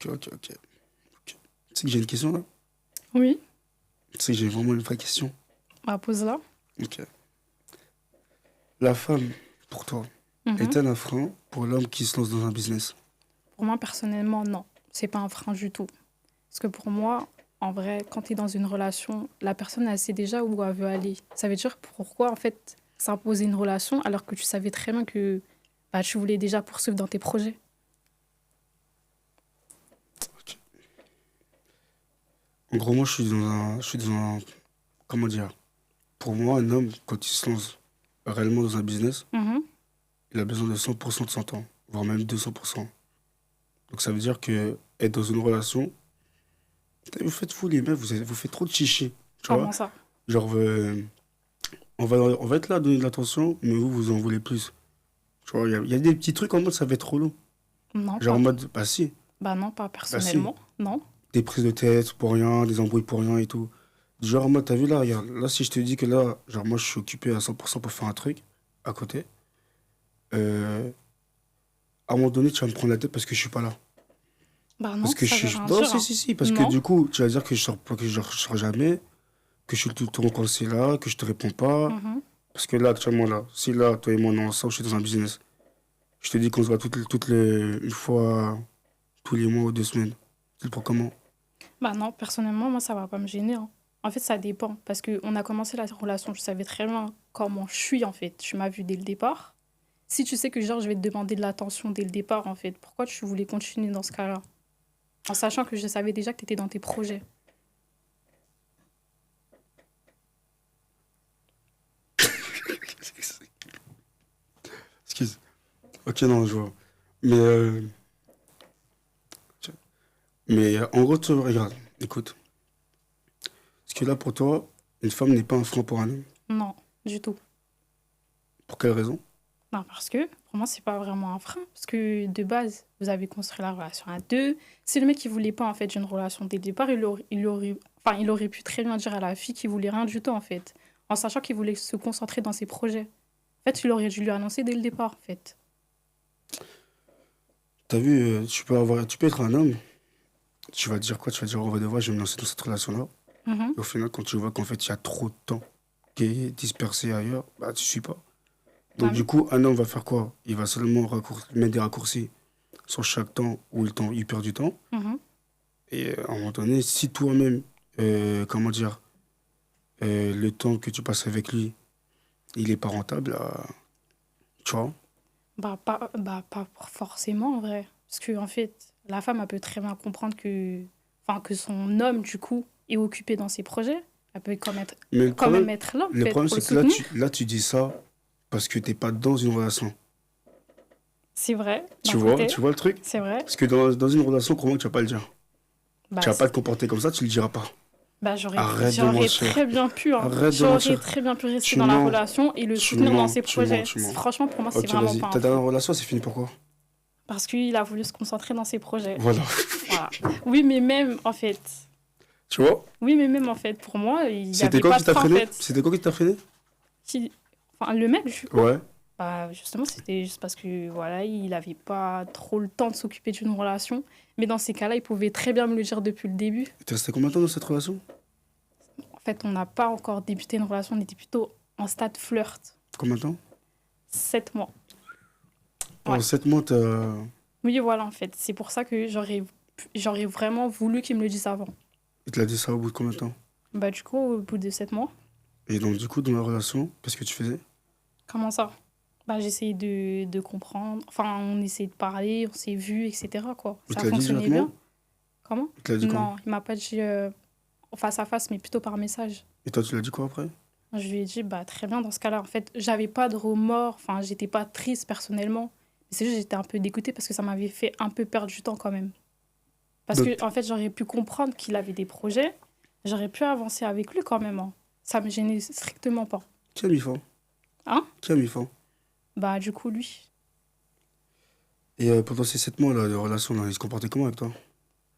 Ok. Tu sais que j'ai une question là? Oui, Tu sais que j'ai vraiment une vraie question. bah pose-la. Ok. La femme, pour toi, Mhm. est-elle un frein pour l'homme qui se lance dans un business? Pour moi, personnellement, non. C'est pas un frein du tout. Parce que pour moi, en vrai, quand tu es dans une relation, la personne, elle sait déjà où elle veut aller. Ça veut dire pourquoi, en fait, s'imposer une relation alors que tu savais très bien que bah, tu voulais déjà poursuivre dans tes projets. Ok. En gros, moi, comment dire? Pour moi, un homme, quand il se lance réellement dans un business, Mhm. il a besoin de 100% de son temps, voire même 200%. Donc ça veut dire que être dans une relation, putain, vous faites fou les mecs, vous faites trop de chichi, tu vois? Comment ça? Genre, on va être là à donner de l'attention, mais vous en voulez plus. Tu vois, il y a des petits trucs en mode ça va être trop long. Non, Genre en pas. mode, bah si, Bah non, pas bah si. personnellement. Non. Des prises de tête pour rien, des embrouilles pour rien et tout. Genre en mode, t'as vu là, regarde, là si je te dis que là, genre moi je suis occupé à 100% pour faire un truc à côté, euh, à un moment donné tu vas me prendre la tête parce que je suis pas là. Bah Parce non, que je ça veut suis... rien Non, dire, si, hein. si, si, parce que Non. du coup, tu vas dire que je sors jamais, que je suis tout le temps coincé là, que je te réponds pas. Mhm. Parce que là, actuellement, là, si là, toi et moi, on est ensemble, je suis dans un business, je te dis qu'on se voit une fois, tous les mois ou 2 semaines. Tu le prends comment? Bah non, personnellement, moi, ça va pas me gêner, hein. En fait, ça dépend. Parce qu'on a commencé la relation, je savais très bien comment je suis, en fait. Tu m'as vu dès le départ. Si tu sais que, genre, je vais te demander de l'attention dès le départ, en fait, pourquoi tu voulais continuer dans ce cas-là? En sachant que je savais déjà que tu étais dans tes projets. Excuse. Ok, non, je vois. Mais, en gros, tu regarde, écoute. Parce que là, pour toi, une femme n'est pas un frein pour un homme. Non, du tout. Pour quelle raison? Non, parce que pour moi, c'est pas vraiment un frein. Parce que de base, vous avez construit la relation à deux. Si le mec, il voulait pas, en fait, d'une relation dès le départ, enfin, il aurait pu très bien dire à la fille qu'il voulait rien du tout, en fait. En sachant qu'il voulait se concentrer dans ses projets. En fait, il aurait dû lui annoncer dès le départ, en fait. T'as vu, tu peux être un homme, tu vas te dire quoi? Tu vas te dire, on va devoir, je vais me lancer dans cette relation-là. Mhm. Et au final, quand tu vois qu'en fait, il y a trop de temps qui est dispersé ailleurs, bah, tu suis pas. Ah Donc, du oui. coup, un homme va faire quoi? Il va seulement mettre des raccourcis sur chaque temps où il perd du temps. Mhm. Et à un moment donné, si toi-même, comment dire, le temps que tu passes avec lui, il est pas rentable, tu vois? Pas forcément, en vrai. Parce que, en fait, la femme, elle peut très bien comprendre que, enfin, que son homme, du coup, est occupé dans ses projets. Elle peut Mais quand même être là, en le fait, problème, pour le c'est que soutenir. là, tu dis ça parce que t'es pas dans une relation. C'est vrai, d'un Tu côté. vois le truc? C'est vrai. Parce que dans une relation, crois-moi que tu vas pas le dire. Tu Bah, vas pas c- te comporter comme ça, tu le diras pas. bah, Arrête de j'aurais très mentir. bien pu, hein. Arrête de J'aurais mentir. très bien pu rester Tu dans la mens. relation et le Tu soutenir dans mens. ses Tu mens. projets. Tu mens. Franchement, pour moi, c'est Ok, vraiment vas-y. pas un Ta frein. dernière relation, c'est fini pourquoi? Parce qu'il a voulu se concentrer dans ses projets. Voilà. Voilà. Oui, mais même, en fait. Tu vois? Oui, mais même, en fait, pour moi, il n'y C'était avait quoi pas qui de t'a frein, en freiné? fait. C'était quoi qui t'a freiné? Qui... Enfin, le mec, du coup. Ouais. Bah, justement, c'était juste parce que, voilà, il n'avait pas trop le temps de s'occuper d'une relation. Mais dans ces cas-là, il pouvait très bien me le dire depuis le début. T'es resté combien de temps dans cette relation? En fait, on n'a pas encore débuté une relation, on était plutôt en stade flirt. Combien de temps? 7 mois. Pendant Ouais. 7 mois, t'as... Oui, voilà, en fait. C'est pour ça que j'aurais vraiment voulu qu'il me le dise avant. Il te l'a dit ça au bout de combien de temps? Bah, du coup, au bout de 7 mois, Et donc, du coup, dans la relation, qu'est-ce que tu faisais? comment ça? Bah, j'essayais de comprendre. Enfin, on essayait de parler, on s'est vu, etc., quoi. Il Ça te a l'a dit fonctionné directement? bien. Comment? Il te l'a dit quand? Non, il m'a pas dit face à face, mais plutôt par message. Et toi, tu l'as dit quoi après? Je lui ai dit, bah, très bien, dans ce cas-là. En fait, j'avais pas de remords, enfin, j'étais pas triste personnellement. Mais c'est juste, j'étais un peu dégoûtée parce que ça m'avait fait un peu perdre du temps quand même. Parce que, Donc, en fait, j'aurais pu comprendre qu'il avait des projets, j'aurais pu avancer avec lui quand même, hein. Ça me gênait strictement pas. qui a mis fin? Hein? Qui a mis fin? Bah, du coup, lui, Et pendant ces 7 mois là, de relation, là, il se comportait comment avec toi?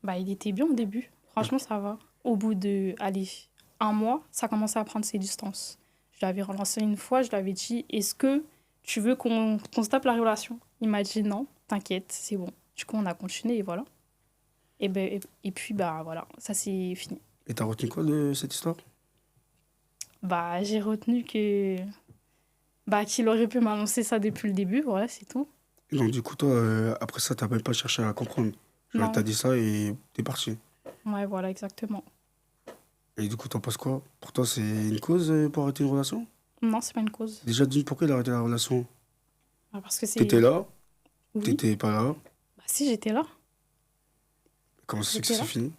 bah, il était bien au début. Franchement, ça va. Au bout de, allez, un mois, ça commençait à prendre ses distances. Je l'avais relancé une fois, je lui avais dit, est-ce que tu veux qu'on se tape la relation? Il m'a dit non, t'inquiète, c'est bon. Du coup, on a continué et voilà. Et puis, bah voilà, ça c'est fini. Et t'as retenu quoi de cette histoire? Bah, j'ai retenu que bah, qu'il aurait pu m'annoncer ça depuis le début, voilà, c'est tout. Et donc, du coup, toi, après ça, t'as même pas cherché à comprendre. Genre, t'as Non, dit ça et t'es parti. ouais, voilà, exactement. Et du coup, t'en penses quoi? Pour toi, c'est une cause pour arrêter une relation? Non, c'est pas une cause. Déjà, d'une, pourquoi il a arrêté la relation? Ah, parce que T'étais c'est... là? Oui, T'étais pas là? bah si, j'étais là. Comment ça se fait que ça J'étais s'est là. fini?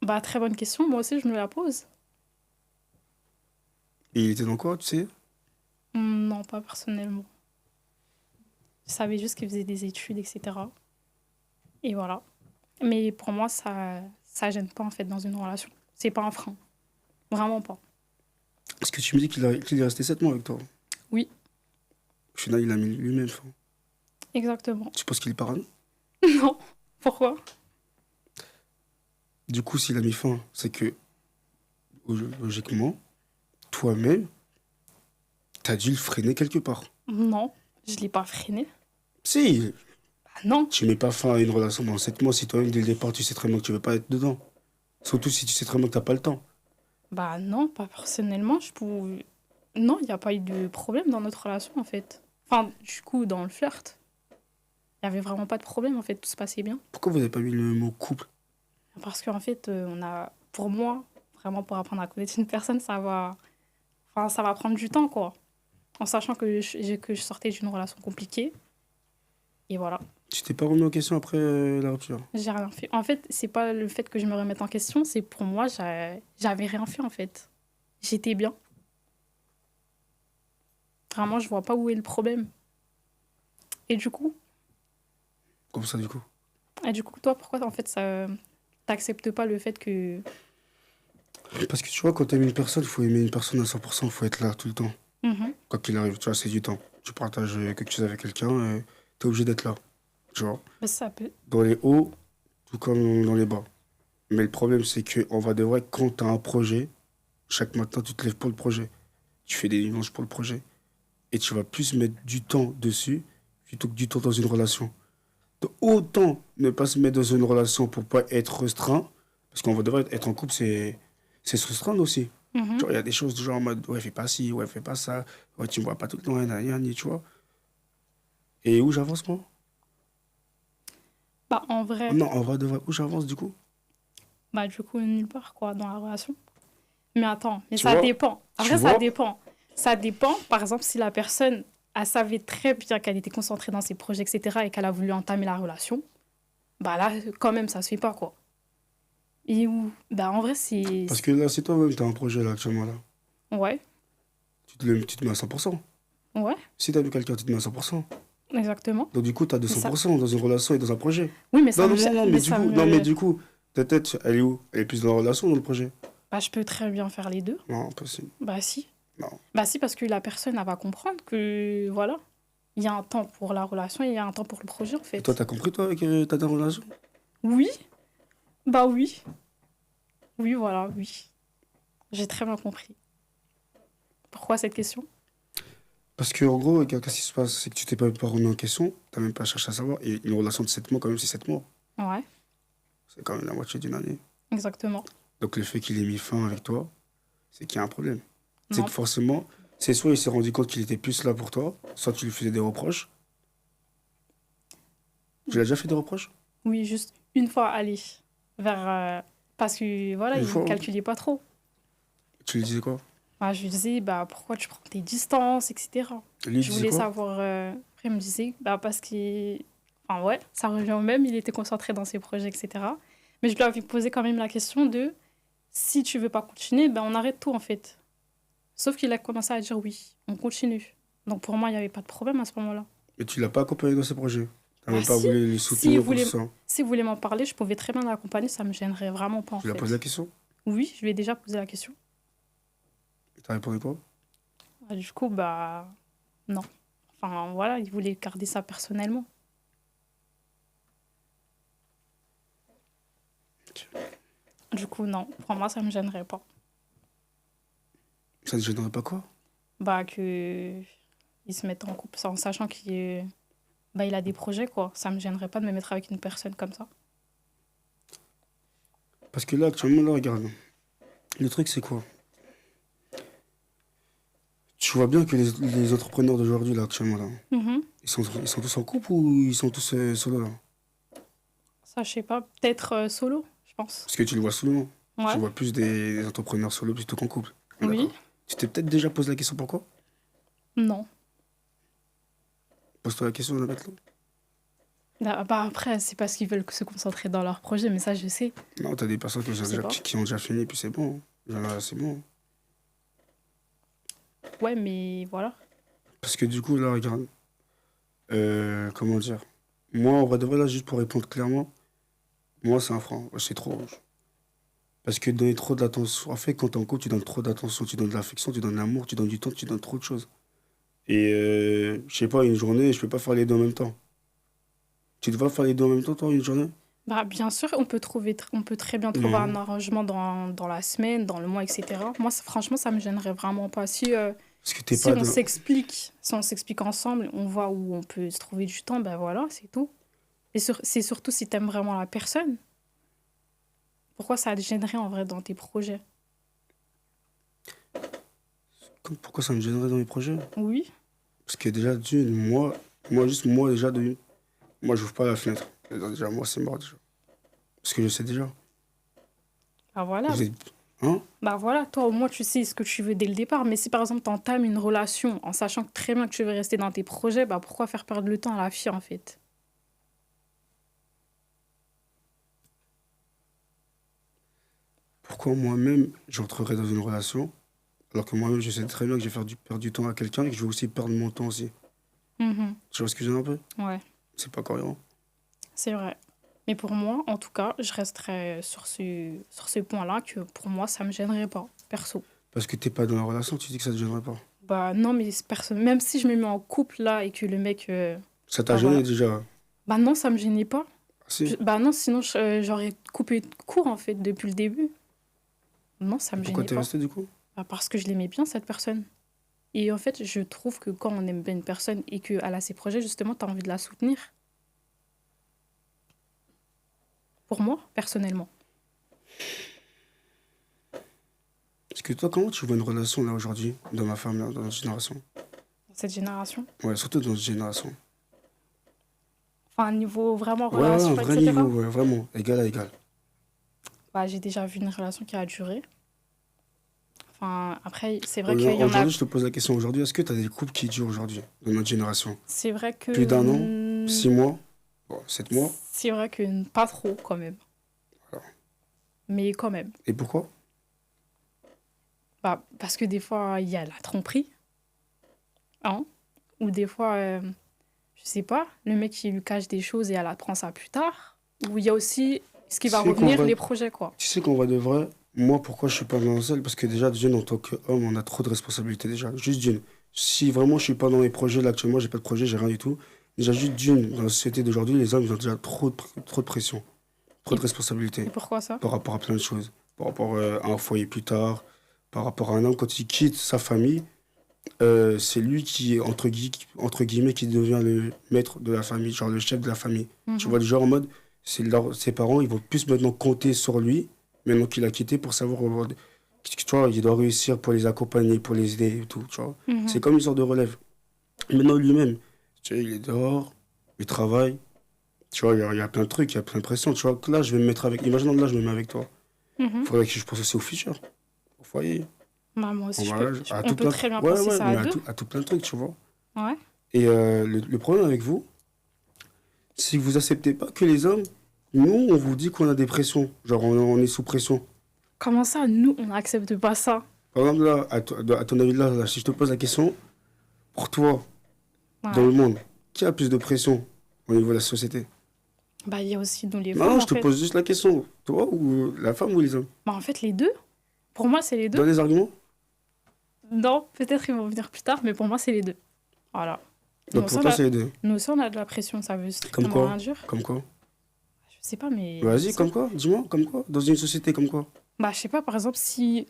Bah, très bonne question, moi aussi, je me la pose. Et il était dans quoi, tu sais? Non, pas personnellement. Je savais juste qu'il faisait des études, etc. Et voilà. Mais pour moi, ça gêne pas, en fait, dans une relation. C'est pas un frein. Vraiment pas. Parce que tu me dis qu'il est resté 7 mois avec toi. Oui, Au final, il a mis lui-même fin. exactement. Tu penses qu'il est parano? Non. Pourquoi? Du coup, s'il a mis fin, c'est que, logiquement, toi-même, t'as dû le freiner quelque part. Non, je l'ai pas freiné. Si, Bah non. tu mets pas fin à une relation dans 7 mois si toi-même, dès le départ, tu sais très bien que tu veux pas être dedans. Surtout si tu sais très bien que t'as pas le temps. Bah non, pas personnellement. Je pouvais... Non, il n'y a pas eu de problème dans notre relation, en fait. Enfin, du coup, dans le flirt, il n'y avait vraiment pas de problème, en fait. Tout se passait bien. Pourquoi vous avez pas mis le mot couple? Parce qu'en fait, on a... Pour moi, vraiment, pour apprendre à connaître une personne, ça va... Enfin, ça va prendre du temps, quoi. En sachant que je sortais d'une relation compliquée. Et voilà. Tu t'es pas remis en question après la rupture? J'ai rien fait. En fait, c'est pas le fait que je me remette en question, c'est pour moi, j'avais rien fait, en fait. J'étais bien. Vraiment, je vois pas où est le problème. Et du coup, Comme ça, du coup. toi, pourquoi en fait ça t'acceptes pas le fait que Parce que tu vois, quand t'aimes une personne, il faut aimer une personne à 100%, il faut être là tout le temps. Mhm. Quoi qu'il arrive, tu vois, c'est du temps. Tu partages quelque chose avec quelqu'un, t'es obligé d'être là. Tu vois, Bah, ça peut. dans les hauts, tout comme dans les bas. Mais le problème, c'est que on va de vrai, quand t'as un projet, chaque matin, tu te lèves pour le projet. Tu fais des nuits pour le projet. Et tu vas plus mettre du temps dessus plutôt que du temps dans une relation. Donc, autant ne pas se mettre dans une relation pour pas être restreint, parce qu'on va devoir être en couple, c'est se restreindre aussi. Mhm. Genre, il y a des choses du genre en mode, ouais, fais pas ci, ouais, fais pas ça, ouais, tu me vois pas tout le temps, tu vois. Et où j'avance, moi? Bah en Oh vrai, non, en vrai, de vrai, où j'avance, du coup? bah du coup nulle part quoi dans la relation. Mais attends, mais Tu ça vois? dépend. Tu Après ça vois? dépend. Ça dépend. Par exemple, si la personne elle savait très bien qu'elle était concentrée dans ses projets, etc., et qu'elle a voulu entamer la relation, bah là quand même ça se fait pas quoi. Et où bah en vrai c'est Parce que là, c'est toi-même, t'as un projet, là, actuellement, là. ouais, Tu te mets à 100%. ouais, Si t'as vu quelqu'un, tu te mets à 100%. exactement. Donc, du coup, t'as Mais ça 200% dans une relation et dans un projet. oui, mais ça Non, me non, non, non, mais mais du ça coup, non, mais me du coup, ta tête, elle est où? Elle est plus dans la relation ou dans le projet? bah je peux très bien faire les deux. Non, impossible. Bah si. Non. Bah si, parce que la personne, elle va comprendre que, voilà, il y a un temps pour la relation et il y a un temps pour le projet, en Et toi, fait. t'as compris, toi, avec ta dernière relation? Oui, bah oui. Oui, voilà, oui. J'ai très bien compris. Pourquoi cette question? Parce que, en gros, qu'est-ce qui se passe? C'est que tu t'es pas remis en question, t'as même pas cherché à savoir. Et une relation de 7 mois, quand même, c'est 7 mois. Ouais, C'est quand même la moitié d'une année. exactement. Donc, le fait qu'il ait mis fin avec toi, c'est qu'il y a un problème. C'est que Non, forcément, c'est soit il s'est rendu compte qu'il était plus là pour toi, soit tu lui faisais des reproches. Tu lui as déjà fait des reproches? oui, juste une fois, aller vers... parce que, voilà, Une il fois, hein. calculait pas trop. Tu lui disais quoi? Bah, je lui disais, bah, pourquoi tu prends tes distances, etc. Lui, il Je disait voulais quoi? savoir... Après, il me disait, bah, parce qu'il... Enfin, ouais, ça revient au même, il était concentré dans ses projets, etc. Mais je lui avais posé quand même la question de, si tu veux pas continuer, ben on arrête tout, en fait. Sauf qu'il a commencé à dire oui, on continue. Donc pour moi, il n'y avait pas de problème à ce moment-là. Mais tu l'as pas accompagné dans ces projets. T'as Bah même pas si, voulu les s'il soutenir ou tout voulait, ça. s'il voulait m'en parler, je pouvais très bien l'accompagner, ça me gênerait vraiment pas, en Tu lui as posé la fait. question? Oui, je lui ai déjà posé la question. Et t'as répondu quoi? Ah, du coup, bah non. Enfin voilà, il voulait garder ça personnellement. Du coup, non, pour moi, ça me gênerait pas. Ça te gênerait pas quoi? Bah que il se mette en couple en sachant bah, il a des projets, quoi. Ça me gênerait pas de me mettre avec une personne comme ça. Parce que là, actuellement, là, regarde. Le truc, c'est quoi? Tu vois bien que les entrepreneurs d'aujourd'hui, là, actuellement, là, Mhm. ils sont tous en couple ou ils sont tous solo, là? Ça, je sais pas. Peut-être solo, je pense. Parce que tu le vois souvent. Tu Ouais. vois plus des entrepreneurs solo plutôt qu'en couple. Oui. D'accord. Tu t'es peut-être déjà posé la question pourquoi? Non. Pose-toi la question, là, maintenant. Bah après, c'est parce qu'ils veulent se concentrer dans leur projet, mais ça, je sais. Non, t'as des personnes Je sais pas. qui ont déjà fini, puis c'est bon. Genre, c'est bon. Ouais, mais voilà. Parce que du coup, là, regarde. Comment dire? Moi, en vrai de vrai, là, juste pour répondre clairement, moi, c'est un frein. C'est trop. Parce que donner trop d'attention. En fait, quand t'es en couple, tu donnes trop d'attention, tu donnes de l'affection, tu donnes de l'amour, tu donnes du temps, tu donnes trop de choses. Et je sais pas, une journée, je peux pas faire les deux en même temps. Tu devrais faire les deux en même temps, toi, une journée? Bah, bien sûr, on peut très bien trouver un Non. arrangement dans la semaine, dans le mois, etc. Moi, franchement, ça me gênerait vraiment pas. Parce que t'es Si pas on dans. s'explique, si on s'explique ensemble, on voit où on peut se trouver du temps, ben voilà, c'est tout. Et c'est surtout si t'aimes vraiment la personne. Pourquoi ça te gênerait en vrai dans tes projets? Pourquoi ça me gênerait dans mes projets? Oui, Parce que déjà, d'une, juste moi, déjà, moi, j'ouvre pas la fenêtre. Déjà, moi, c'est mort, déjà. Parce que je sais déjà. bah voilà. Vous êtes. Hein? Bah voilà, toi au moins tu sais ce que tu veux dès le départ. Mais si par exemple t'entames une relation en sachant que très bien que tu veux rester dans tes projets, bah pourquoi faire perdre le temps à la fille en fait? Pourquoi moi-même, j'entrerais dans une relation, alors que moi-même, je sais très bien que je vais perdre du temps à quelqu'un et que je vais aussi perdre mon temps aussi. Mhm. Tu vois ce que je veux dire un peu? Ouais, C'est pas cohérent. c'est vrai. Mais pour moi, en tout cas, je resterai sur ce point-là que pour moi, ça me gênerait pas, perso. Parce que t'es pas dans la relation, tu dis que ça te gênerait pas. Bah non, mais même si je me mets en couple là et que le mec, Ça t'a bah gêné voilà. déjà. Bah non, ça me gênait pas. Ah, si. Bah non, sinon j'aurais coupé court en fait depuis le début. Non, ça Et me pourquoi gênait t'es pas. resté du coup? Bah, parce que je l'aimais bien cette personne. Et en fait, je trouve que quand on aime bien une personne et qu'elle a ses projets, justement, t'as envie de la soutenir. Pour moi, personnellement. Parce que toi, comment tu vois une relation là aujourd'hui, dans ma famille, là, dans notre génération? Dans cette génération. Ouais, surtout dans notre génération. Enfin, niveau vraiment Ouais, ouais, un relation, vrai niveau, etc. ouais, vraiment, égal à égal. Bah, j'ai déjà vu une relation qui a duré. Enfin, après, c'est vrai qu'il y en a. Aujourd'hui, je te pose la question aujourd'hui, est-ce que t'as des couples qui durent aujourd'hui, dans notre génération? C'est vrai que. Plus d'un an? 6 mois? Bon, 7 mois? C'est vrai que pas trop, quand même. Voilà. Mais quand même. Et pourquoi? Bah, parce que des fois, il y a la tromperie. Hein? Ou des fois, je sais pas, le mec, il lui cache des choses et elle apprend ça plus tard. Ou il y a aussi ce qui Tu va sais qu'en revenir, vrai, les projets, quoi. tu sais qu'en vrai de vrai, moi, pourquoi je suis pas dans seul? Parce que déjà, d'une, en tant qu'homme, on a trop de responsabilités déjà. Juste d'une. Si vraiment je suis pas dans les projets, là, actuellement, j'ai pas de projet, j'ai rien du tout. Déjà, juste d'une, dans la société d'aujourd'hui, les hommes, ils ont déjà trop de pression, trop Et, de responsabilités et pourquoi ça? par rapport à plein de choses. Par rapport à un foyer plus tard, par rapport à un homme, quand il quitte sa famille, c'est lui qui, entre guillemets, qui devient le maître de la famille, genre le chef de la famille. Tu Mhm. vois, le genre en mode, ses parents, ils vont plus maintenant compter sur lui, maintenant qu'il a quitté, pour savoir, tu vois, il doit réussir pour les accompagner, pour les aider et tout, tu vois. C'est Mhm. comme une sorte de relève. Maintenant, lui-même, tu vois, il est dehors, il travaille, tu vois, il y a plein de trucs, il y a plein de pression, tu vois. Que là, je vais me mettre avec, imaginons que là, je me mets avec toi. Mhm. Faudrait que je pense aussi au futur, au foyer, Bah, moi en aussi, mariage, à on tout peut plein, très bien ouais, penser ouais, ça mais à deux. à tout plein de trucs, tu vois. Ouais. Et le problème avec vous, c'est que vous acceptez pas que les hommes, nous, on vous dit qu'on a des pressions. Genre, on est sous pression. Comment ça, nous, on n'accepte pas ça? Par exemple, là, à ton avis, là, si je te pose la question, pour toi, dans Ouais. le monde, qui a plus de pression au niveau de la société? Bah, il y a aussi nous, les Non, femmes, non, en je te fait. pose juste la question. Toi ou la femme ou les hommes? Bah, en fait, les deux. Pour moi, c'est les deux. Donne les arguments. Non, peut-être ils vont venir plus tard, mais pour moi, c'est les deux. Voilà. Nous Donc aussi, pour toi, c'est les deux. on a de la pression, ça veut Comme strictement quoi? rien dire. Comme quoi? Je sais pas, mais Vas-y, comme quoi? Dis-moi, comme quoi? Dans une société comme quoi? bah, je sais pas, par exemple, si,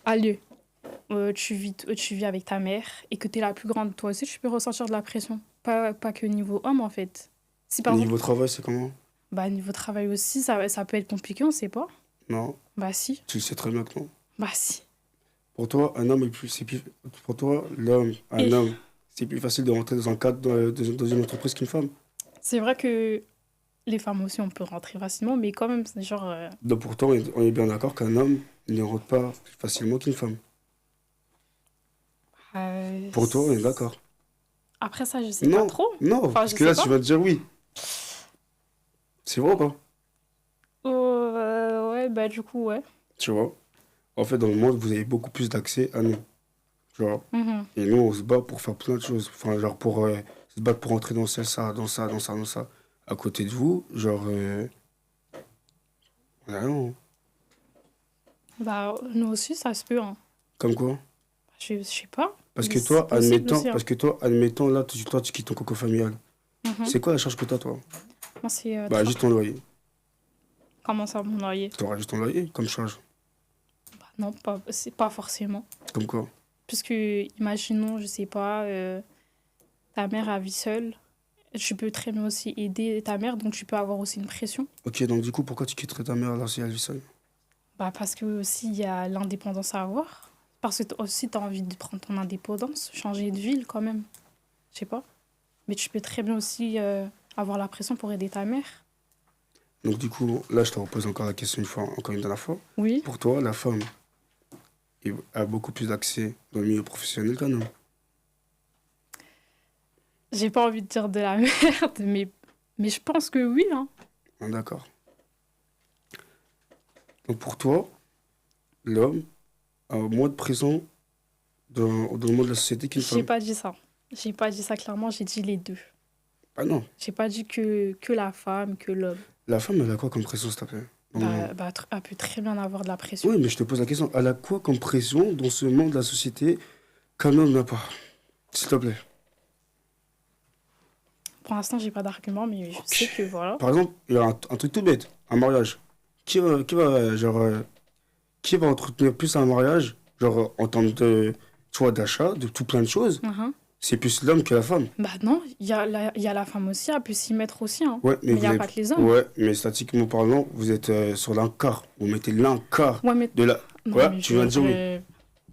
allez, tu vis avec ta mère et que tu es la plus grande, toi aussi, tu peux ressentir de la pression. Pas que niveau homme, en fait. Si, par exemple, Niveau travail, c'est comment? bah, niveau travail aussi, ça peut être compliqué, on sait pas. Non, Bah si. tu le sais très bien que non. Bah si. Pour toi, un homme est plus, c'est plus, pour toi, un Et homme, c'est plus facile de rentrer dans un cadre, dans une entreprise qu'une femme. c'est vrai que les femmes aussi, on peut rentrer facilement, mais quand même, c'est genre... Donc pourtant, on est bien d'accord qu'un homme ne rentre pas plus facilement qu'une femme. Pour toi, on est d'accord. Après ça, je sais pas Non, trop. non, Enfin, parce je que sais là, tu pas. vas te dire oui. C'est vrai ou pas? Ouais, bah du coup, ouais. Tu vois? En fait, dans le monde, vous avez beaucoup plus d'accès à nous. Tu vois? Mhm. Et nous, on se bat pour faire plein de choses. Enfin, genre pour se battre pour entrer dans ça, dans ça, dans ça, dans ça. À côté de vous, genre, on a rien, hein. Bah, nous aussi, ça se peut, hein. Comme quoi? Je sais pas. Parce que C'est toi, possible aussi, hein. admettons, là, tu quittes ton coco familial. Mhm. C'est quoi la charge que t'as, toi? Moi, c'est... Bah, juste ton loyer. Comment ça, mon loyer? T'auras juste ton loyer comme charge. Bah, non, c'est pas forcément. Comme quoi? Puisque, imaginons, je sais pas, ta mère a vie seule. Tu peux très bien aussi aider ta mère, donc tu peux avoir aussi une pression. Ok, donc du coup, pourquoi tu quitterais ta mère là si elle vit seule? Bah, parce que aussi, il y a l'indépendance à avoir. Parce que aussi, tu as envie de prendre ton indépendance, changer de ville quand même. Je sais pas. Mais tu peux très bien aussi avoir la pression pour aider ta mère. Donc du coup, là, je te repose encore la question encore une dernière fois. Oui. Pour toi, la femme a beaucoup plus d'accès dans le milieu professionnel qu'un homme. J'ai pas envie de dire de la merde, mais je pense que oui, hein. Ah, d'accord. Donc pour toi, l'homme a moins de présence dans le monde de la société qu'une J'ai femme. pas dit ça. J'ai pas dit ça clairement, j'ai dit les deux. Ah non, J'ai pas dit que la femme, que l'homme. la femme, elle a quoi comme pression, s'il te plaît? Dans le monde. Elle peut très bien avoir de la pression. Oui, mais je te pose la question, elle a quoi comme pression dans ce monde de la société qu'un homme n'a pas? S'il te plaît. Pour l'instant, j'ai pas d'argument, mais je sais Ok. que voilà. Par exemple, il y a un truc tout bête, un mariage. Qui va entretenir plus un mariage, genre en termes de, tu vois, d'achat, de tout plein de choses, Mhm. c'est plus l'homme que la femme. Bah non, il y a la femme aussi, elle peut s'y mettre aussi, hein. Ouais, mais Mais il vous n'y a avez... pas que les hommes. Ouais, mais statistiquement parlant, vous êtes sur l'un quart. Vous mettez l'un quart Ouais, mais de la... non, Quoi? mais Tu viens de dire oui.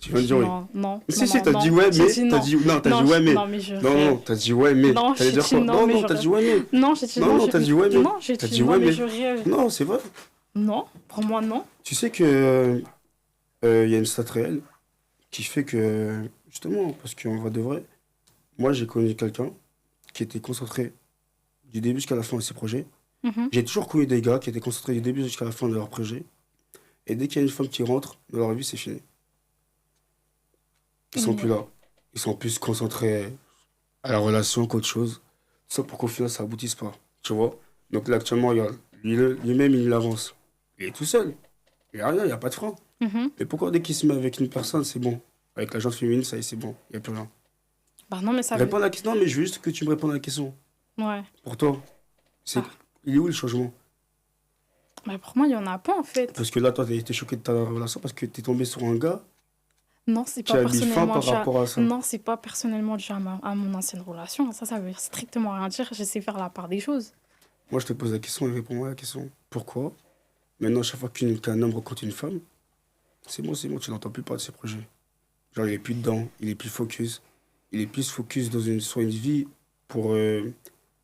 Tu viens de dire oui. non, non, Si, non, si, non, t'as dit non. ouais, J'ai mais... dit T'as non. dit... Non, t'as Non, dit ouais, mais... non, mais je Non, rêve. non, t'as dit ouais, mais... Non, T'allais j'ai dire dit quoi? non, Non, mais non, je t'as rêve. dit ouais, mais... Non, j'ai dit Non, non, non, t'as dit ouais, mais... non, j'ai T'as dit dit non, ouais, mais mais... je rêve. Non, c'est vrai. Non, pour moi, non. Tu sais que... Il y a une stat réelle qui fait que... Justement, parce qu'on va de vrai... Moi, j'ai connu quelqu'un qui était concentré du début jusqu'à la fin de ses projets. Mhm. J'ai toujours connu des gars qui étaient concentrés du début jusqu'à la fin de leur projet. Et dès qu'il y a une femme qui rentre dans leur vie, c'est fini. Ils sont Mais- plus là. Ils sont plus concentrés à la relation qu'autre chose. Ça pour qu'au final, ça aboutisse pas. Tu vois? Donc là, actuellement, regarde, lui-même, il avance. Il est tout seul. Il n'y a rien, il n'y a pas de frein. Mhm. Mais pourquoi dès qu'il se met avec une personne, c'est bon? Avec la gente féminine, ça y est, c'est bon. Il n'y a plus rien. Bah non, mais ça veut... Réponds à la question. Non, mais je veux juste que tu me répondes à la question. Ouais. Pour toi, c'est... Ah. Il est où le changement? Bah pour moi, il y en a pas, en fait. Parce que là, toi, t'as été choqué de ta relation parce que t'es tombé sur un gars Non, c'est qui pas a mis fin personnellement par dû à... rapport à ça. Non, c'est pas personnellement dû à mon ancienne relation. Ça veut strictement rien dire. J'essaie de faire la part des choses. Moi, je te pose la question et réponds-moi à la question. Pourquoi? Maintenant, chaque fois qu'un homme rencontre une femme, c'est bon, tu n'entends plus parler de ses projets. Genre, il est plus dedans, il est plus focus. Il est plus focus sur une vie pour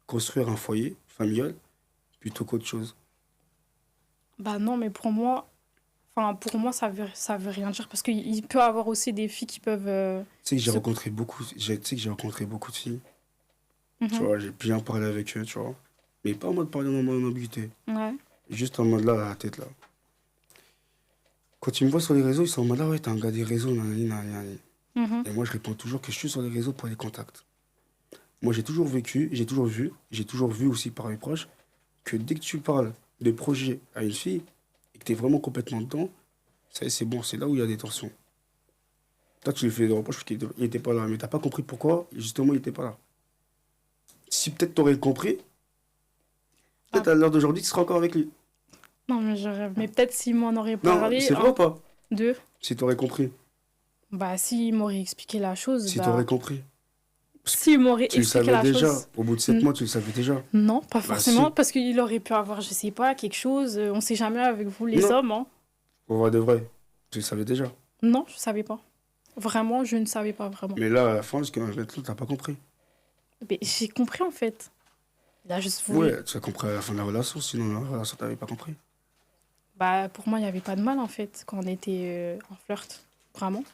construire un foyer familial plutôt qu'autre chose. Bah non, mais pour moi... Enfin, pour moi, ça veut rien dire. Parce qu'il peut y avoir aussi des filles qui peuvent... Tu sais que j'ai se- rencontré beaucoup, tu sais que j'ai rencontré beaucoup de filles. Tu Mhm. vois, j'ai bien parlé avec eux, tu vois. Mais pas en mode parler en mode ambiguïté. Ouais. Juste en mode là, à la tête là. Quand ils me voient sur les réseaux, ils sont en mode là, ouais, t'es un gars des réseaux, nanani, nanani, nanani. Mhm. Et moi, je réponds toujours que je suis sur les réseaux pour les contacts. Moi, j'ai toujours vécu, j'ai toujours vu aussi par mes proches, que dès que tu parles de projet à une fille et que tu es vraiment complètement dedans, ça y est, c'est bon, c'est là où il y a des tensions. Toi, tu lui fais des reproches parce qu'il n'était pas là, mais t'as pas compris pourquoi, et justement, il n'était pas là. Si peut-être t'aurais compris, peut-être à l'heure d'aujourd'hui, tu seras encore avec lui. Non, mais je rêve. Mais peut-être s'il m'en aurait Non, parlé... c'est vrai ou pas? de... Si t'aurais compris. Bah, s'il m'aurait expliqué la chose, Si bah... t'aurais compris. S'il m'aurait Tu le expliqué savais la déjà. chose... Au bout de 7 Mm. mois, tu le savais déjà. Non, pas Bah, forcément, si. parce qu'il aurait pu avoir, je sais pas, quelque chose. On sait jamais avec vous, les Non. hommes, hein. Pour voir de vrai. Tu le savais déjà. Non, je savais pas. Vraiment, je ne savais pas vraiment. Mais là, à la fin, jusqu'à maintenant, t'as pas compris. Mais j'ai compris en fait. Il a juste voulu. Ouais, tu as compris à la fin de la relation, sinon la relation, t'avais pas compris. Bah, pour moi, il n'y avait pas de mal en fait quand on était en flirt. Vraiment.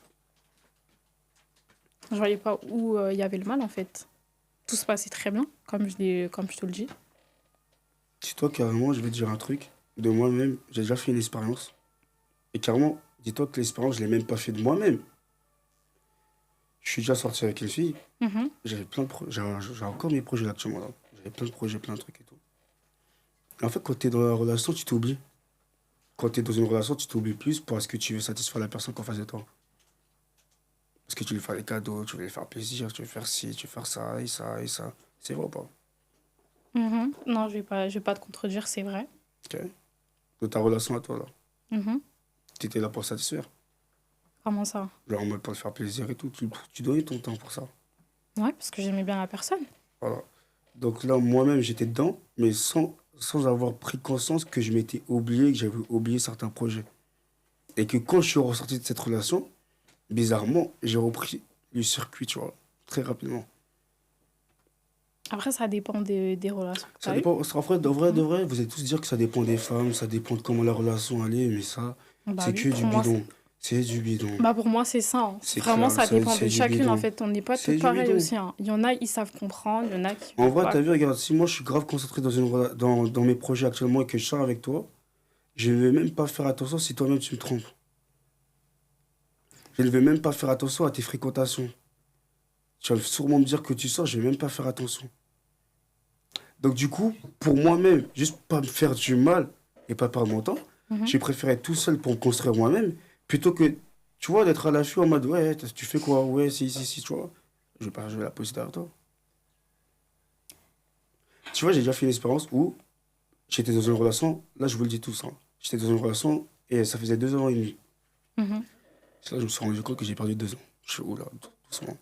Je voyais pas où il y avait le mal en fait. Tout se passait très bien, comme je te le dis. Dis-toi carrément, je vais te dire un truc. De moi-même, j'ai déjà fait une expérience. Et carrément, dis-toi que l'expérience, je l'ai même pas fait de moi-même. Je suis déjà sorti avec une fille. Mhm, J'avais plein de projets. J'ai encore mes projets là actuellement. Là. J'avais plein de projets, plein de trucs et tout. Et en fait, quand t'es dans la relation, tu t'oublies. Quand t'es dans une relation, tu t'oublies plus parce que tu veux satisfaire la personne qu'en face de toi. Parce que tu lui fais des cadeaux, tu veux lui faire plaisir, tu veux faire ci, tu veux faire ça et ça et ça. C'est vrai ou pas? mhm. Non, je vais pas te contredire, c'est vrai. Ok. De ta relation à toi, là. Mhm. T'étais là pour satisfaire. Comment ça? Genre en mode pour te faire plaisir et tout. Tu donnais ton temps pour ça. Ouais, parce que j'aimais bien la personne. Voilà. Donc là, moi-même, j'étais dedans, mais sans avoir pris conscience que je m'étais oublié, que j'avais oublié certains projets. Et que quand je suis ressorti de cette relation, bizarrement, j'ai repris le circuit, tu vois, très rapidement. Après, ça dépend des relations que tu Ça as eues. dépend, en vrai, de vrai, vous allez tous dire que ça dépend des femmes, ça dépend de comment la relation elle est, mais ça, Bah c'est oui, que du bidon. C'est du bidon. bah pour moi, c'est ça, hein. C'est Vraiment, clair, ça dépend de c'est du chacune, en bidon. fait. On n'est pas C'est toutes du pareilles bidon. aussi, hein. Il y en a, ils savent comprendre, il y en a qui En vont vrai, pas. t'as vu, regarde, si moi je suis grave concentré dans mes projets actuellement et que je sors avec toi, je ne vais même pas faire attention si toi-même tu me trompes. Je ne vais même pas faire attention à tes fréquentations. Tu vas sûrement me dire que tu sors, je vais même pas faire attention. Donc du coup, pour moi-même, juste pas me faire du mal et pas perdre mon temps, Mhm. j'ai préféré être tout seul pour me construire moi-même, plutôt que, tu vois, d'être à l'affût en mode, ouais, tu fais quoi? Ouais, si, tu vois. Je vais la poser derrière toi. Tu vois, j'ai déjà fait une expérience où j'étais dans une relation, là je vous le dis tous, hein. J'étais dans une relation et ça faisait 2 ans et demi. Mhm. C'est là que je me suis rendu compte que j'ai perdu 2 ans. Je suis, oula, doucement.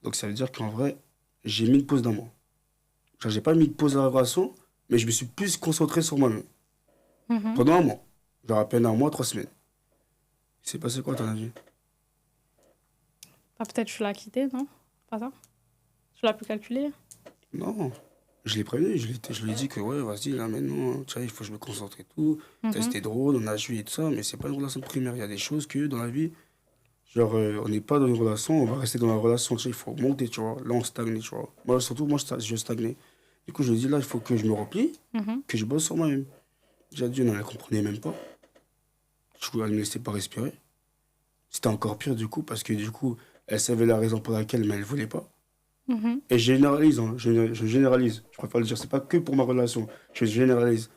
Donc ça veut dire qu'en vrai, j'ai mis une pause d'un mois. Genre, j'ai pas mis de pause à la relation, mais je me suis plus concentré sur moi-même. Mhm. Pendant un mois. Genre à peine un mois, 3 semaines. Il s'est passé quoi, à ton avis? Bah, peut-être tu l'as quitté, non? Pas ça? Tu l'as plus calculé? Non. Je l'ai prévenu, je lui ai dit que ouais, vas-y, là maintenant, tu vois, il faut que je me concentre et tout. Tu vois, Mhm. c'était drôle, on a joué et tout ça, mais c'est pas une relation primaire. Il y a des choses que dans la vie, genre, on n'est pas dans une relation, on va rester dans la relation, tu sais, il faut monter, tu vois. Là, on stagne, tu vois. Moi, surtout, moi, je stagnais. Du coup, je lui ai dit, là, il faut que je me replie, Mhm. que je bosse sur moi-même. Déjà, Dieu ne la comprenait même pas. Du coup, elle ne me laissait pas respirer. C'était encore pire, du coup, parce que du coup, elle savait la raison pour laquelle, mais elle voulait pas. Mhm. Et je généralise, hein, je généralise. Je préfère le dire, c'est pas que pour ma relation. Je généralise.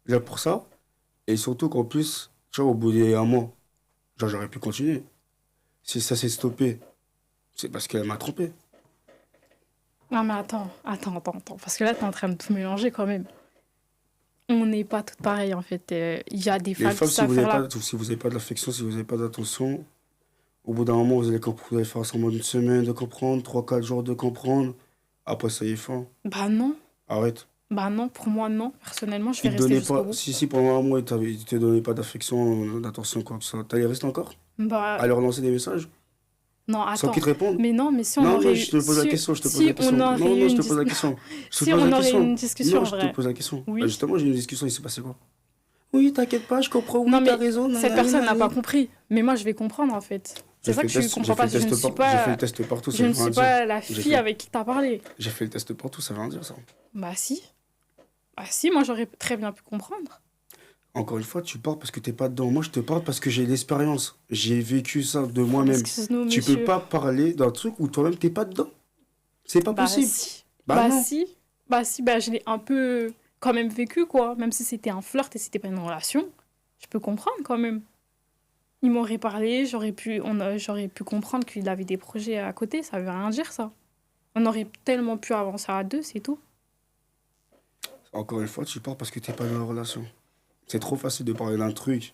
Déjà pour ça, et surtout qu'en plus, tu vois, au bout d'un mois, genre, j'aurais pu continuer. Si ça s'est stoppé, c'est parce qu'elle m'a trompé. Non, mais attends. Parce que là, t'es en train de tout mélanger quand même. On n'est pas toutes pareilles, en fait. Il y a des Les femmes qui femmes, savent faire la... si vous avez pas de l'affection, si vous avez pas d'attention, au bout d'un moment, vous allez comprendre, vous allez faire semblant d'une semaine de comprendre, 3, 4 jours de comprendre. Après, ça y est, fin. Bah non. Arrête. Bah non, pour moi, non. Personnellement, je vais Il te rester donnait jusqu'au pas, bout. si, pendant un mois, il te donnait pas d'affection, d'attention, quoi que ce soit. T'allais rester encore? Bah À leur lancer des messages? non, Sans qu'ils attends. te répondent? Mais non, mais si on Non, non, aurait eu... je te pose la question, je te pose la Si on question. aurait Non, eu non, je une... te pose la question. Je te Si pose on la aurait eu question. une discussion Non, en je te vrai. pose la question. Bah, Oui. justement, j'ai eu une discussion, il s'est passé quoi? Oui, t'inquiète pas, je comprends, Non, oui, t'as mais raison, cette nanani, personne n'a pas nanani. compris. Mais moi, je vais comprendre, en fait. C'est ça que tu comprends pas. J'ai fait le test partout, ça Je veut ne rien suis dire. pas la J'ai fille fait, avec qui t'as parlé. j'ai fait le test partout, ça veut rien dire, ça. Bah si. Bah si, moi, j'aurais très bien pu comprendre. Encore une fois, tu parles parce que t'es pas dedans. Moi, je te parle parce que j'ai l'expérience. J'ai vécu ça de moi-même. Excuse-nous, Tu peux monsieur. pas parler d'un truc où toi-même t'es pas dedans. C'est pas Bah possible. si. Bah Bah non. si. Bah si, bah je l'ai un peu quand même vécu, quoi. Même si c'était un flirt et c'était pas une relation, je peux comprendre quand même. Il m'aurait parlé, j'aurais pu comprendre qu'il avait des projets à côté, ça veut rien dire ça. On aurait tellement pu avancer à deux, c'est tout. Encore une fois, tu parles parce que t'es pas dans la relation. C'est trop facile de parler d'un truc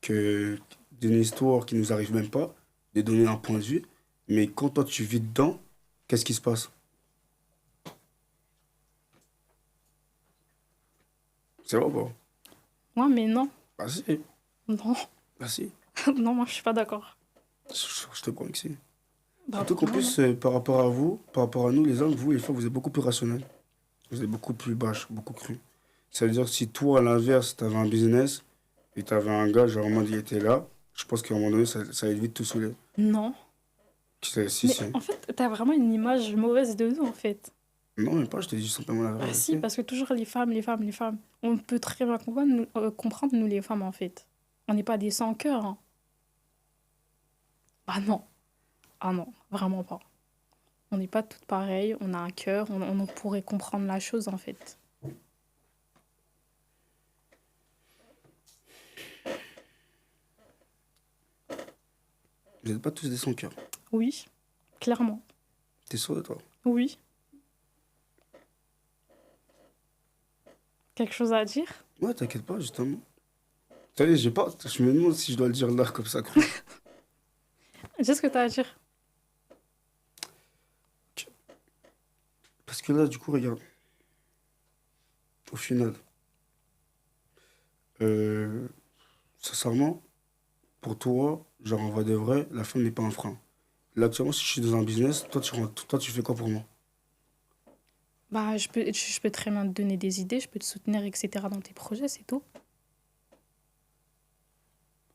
que d'une histoire qui nous arrive même pas, de donner un point de vue. Mais quand toi tu vis dedans, qu'est-ce qui se passe? C'est vrai ou pas? Ouais, mais non. Bah si. Non, Ah si, non, moi je suis pas d'accord. je te promets que si. Bah Surtout qu'en non, non. plus, par rapport à vous, par rapport à nous, les hommes, vous, les femmes, vous êtes beaucoup plus rationnels. Vous êtes beaucoup plus bâche, beaucoup cru. Ça veut dire que si toi, à l'inverse, t'avais un business et t'avais un gars, genre en mode il était là, je pense qu'à un moment donné, ça allait vite te saouler. Non. Si, Mais si. en fait, t'as vraiment une image mauvaise de nous, en fait. Non, même pas, je te dis simplement la Bah si, vérité. parce que toujours les femmes, les femmes, les femmes. On peut très bien comprendre, nous les femmes, en fait. On n'est pas des sans-cœur, hein. Bah non. Ah non, vraiment pas. On n'est pas toutes pareilles, on a un cœur, on pourrait comprendre la chose, en fait. Vous n'êtes pas tous des sans-cœur. Oui, clairement. T'es sûr de toi? Oui. Quelque chose à dire? Ouais, t'inquiète pas, justement. Tu sais, j'ai pas. Je me demande si je dois le dire là, comme ça, cru. Dis ce que t'as à dire. Parce que là, du coup, regarde. Au final, euh, sincèrement, pour toi, genre en vrai de vrai, la femme n'est pas un frein. Là, actuellement, si je suis dans un business, toi, tu fais quoi pour moi? Bah, je peux très bien te donner des idées, je peux te soutenir, etc. dans tes projets, c'est tout.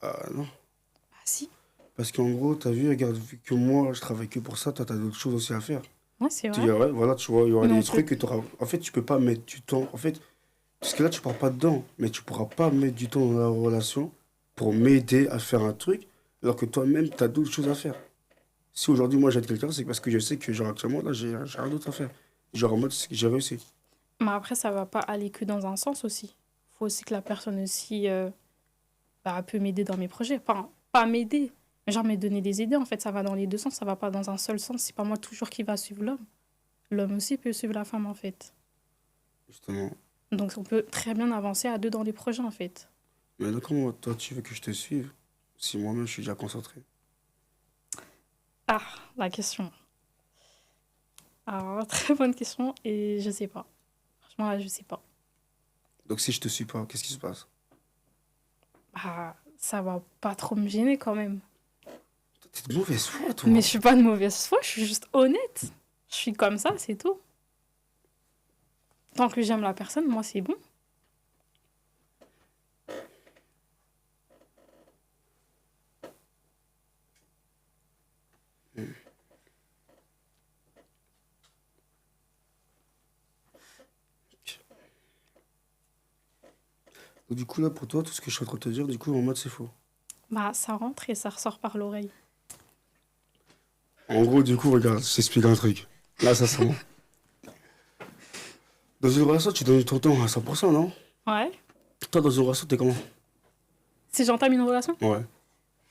Ah non. Bah si. Parce qu'en gros, t'as vu, regarde, vu que moi, je travaille que pour ça, toi, t'as d'autres choses aussi à faire. Ouais, c'est Tu vrai. dis, ouais, voilà, tu vois, il y aura Mais des on peut... trucs que tu auras. En fait, tu peux pas mettre du temps. En fait, parce que là, tu pars pas dedans, mais tu pourras pas mettre du temps dans la relation pour m'aider à faire un truc, alors que toi-même, tu as d'autres choses à faire. Si aujourd'hui, moi, j'aide quelqu'un, c'est parce que je sais que, genre, actuellement, là, j'ai rien d'autre à faire. Genre, en mode, j'ai réussi. Mais après, ça va pas aller que dans un sens aussi. Faut aussi que la personne aussi bah, peut m'aider dans mes projets. Enfin, pas m'aider, mais genre me donner des idées. En fait, ça va dans les deux sens, ça va pas dans un seul sens. C'est pas moi toujours qui va suivre l'homme. L'homme aussi peut suivre la femme, en fait. Justement. Donc, on peut très bien avancer à deux dans les projets, en fait. Mais là, comment toi, tu veux que je te suive si moi-même, je suis déjà concentré? Ah, la question. Alors, très bonne question et je sais pas. Franchement, là, je sais pas. Donc, si je te suis pas, qu'est-ce qui se passe? Bah, ça va pas trop me gêner quand même. T'es de mauvaise foi, Mais toi. je suis pas de mauvaise foi, je suis juste honnête. Je suis comme ça, c'est tout. Tant que j'aime la personne, moi, c'est bon. Donc, du coup, là, pour toi, tout ce que je suis en train de te dire, du coup, en mode, c'est faux. Bah, ça rentre et ça ressort par l'oreille. En gros, du coup, regarde, je t'explique un truc. Là, ça sent bon. Dans une relation, tu donnes ton temps à 100%, non? Ouais. Toi, dans une relation, t'es comment? Si j'entame une relation, Ouais.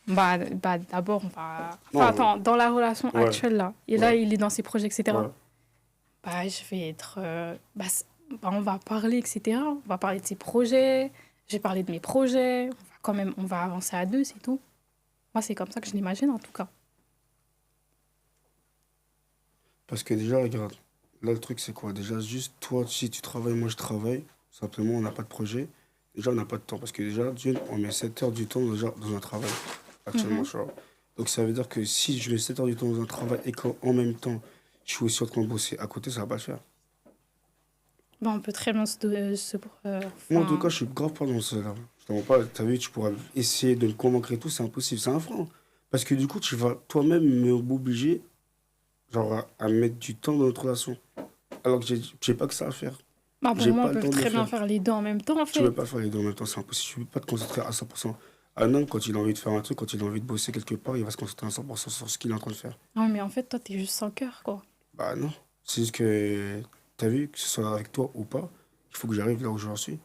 bah d'abord, on va. Enfin, Non, attends, dans la relation ouais, actuelle, là, et là, ouais, il est dans ses projets, etc. ouais. Bah, je vais être. Bah, on va parler, etc. On va parler de ses projets. J'ai parlé de mes projets. On va quand même, on va avancer à deux, c'est tout. Moi, c'est comme ça que je l'imagine, en tout cas. Parce que déjà, regarde, là, le truc, c'est quoi? Déjà, juste toi, si tu travailles, moi, je travaille. Simplement, on n'a pas de projet. Déjà, on n'a pas de temps. Parce que déjà, d'une, on met 7 heures du temps déjà dans un travail. Actuellement, Mhm. tu vois. Donc, ça veut dire que si je mets 7 heures du temps dans un travail et qu'en même temps, je suis aussi en train de bosser à côté, ça va pas le faire. Bah, on peut très bien Moi, en tout enfin, cas, je suis grave pas dans ce là. Je te mens pas, t'as vu, tu pourras essayer de me convaincre et tout, c'est impossible, c'est un frein. Parce que du coup, tu vas toi-même m'obliger, genre, à mettre du temps dans notre relation. Alors que j'ai pas que ça à faire. bah, pour J'ai moi, pas on le peut temps de le très bien faire. faire les deux en même temps, en Tu peux fait. pas faire les deux en même temps, c'est impossible. Tu peux pas te concentrer à 100%. Un homme, quand il a envie de faire un truc, quand il a envie de bosser quelque part, il va se concentrer à 100% sur ce qu'il est en train de faire. Non, mais en fait, toi, t'es juste sans cœur, quoi. Bah non. C'est juste que, t'as vu, que ce soit avec toi ou pas, il faut que j'arrive là où j'en suis.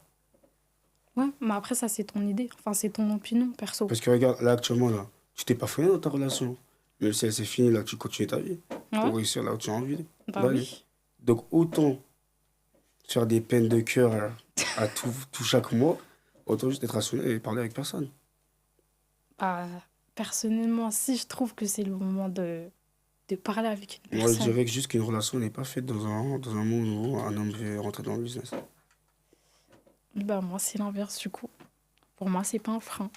Ouais, mais après, ça, c'est ton idée. Enfin, c'est ton opinion, perso. Parce que regarde, là actuellement, là, tu t'es pas fait dans ta relation. Même si elle s'est finie, là, tu continues ta vie Ouais, pour réussir là où tu as envie bah d'aller. oui. Donc autant faire des peines de cœur à tout chaque mois, autant juste être rationnel et parler avec personne. Bah, personnellement, si je trouve que c'est le moment de parler avec une Moi, je personne, dirais que juste qu'une relation n'est pas faite dans un monde où un homme veut rentrer dans le business. bah, moi, c'est l'inverse, du coup. Pour moi, c'est pas un frein.